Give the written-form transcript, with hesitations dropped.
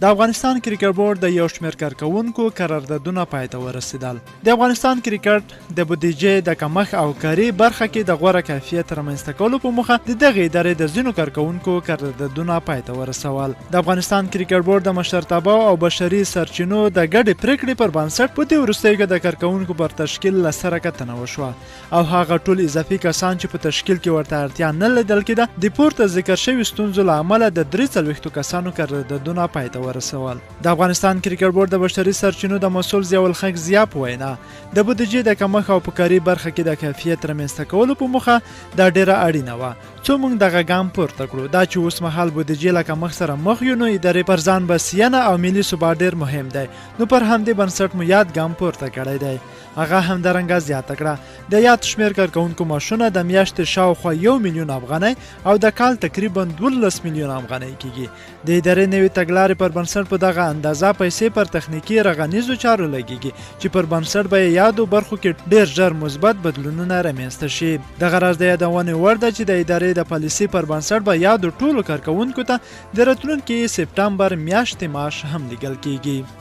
د افغانستان کرکټ بورډ د یو شمېر کارکوونکو قراردادونه پای ته ورسېدل. د افغانستان کرکټ د بودیجې د کمښت او کاري برخه کې د غوره کیفیت رامنځته کولو په موخه د دغې ادارې د ځینو کارکوونکو قراردادونه پای ته ورسول. د افغانستان کرکټ بورډ د مشرتابه او بشري سرچینو د ګډې پریکړې پر بنسټ په دې وروستیو کې د کارکوونکو پر تشکیل له سره کتنه وشوه او هغه ټول اضافي کسان چې په تشکیل کې ورته اړتیا نه لیدل کېده د پورته ذکر شوي ستونزو له امله د 43 کسانو قراردادونه پای ته ورسول. د افغانستان کرکټ بورډ د بشري سرچینو د مسؤل ضیاء الحق ضیاء په وینا د بودیجې د کمښت او په کاري برخه کې د کیفیت رامنځته کولو په موخه دا ډیره اړینه وه څو موږ دغه ګام پورته کړو. دا چې اوس مهال بودیجې له کمښت سره مخ یو نو ادارې پر ځان بسیانه او ملي ثبات ډیر مهم دی نو پر همدې بنسټ مو یاد ګام پورته کړی دی. هغه همدارنګه زیاته کړه د یاد شمېر کارکوونکو معاشونه د میاشتې شاوخوا 1 میلیون افغانۍ او د کال تقریبا 12 میلیون افغانۍ کېږي. د ادارې نوې تګلارې پر بنسټ په دغه اندازه پیسې پر تخنیکي رغنیزو چارو لګیږي چې پر بنسټ به یې یادو برخو کې ډیر ژر مثبت بدلونونه رامنځته شي. دغه راز د یادونې وړ ده چې د ادارې د پالیسۍ پر بنسټ به یادو ټولو کارکوونکو ته د راتلونکي سپټمبر میاشتې معاش هم لیږل کېږي.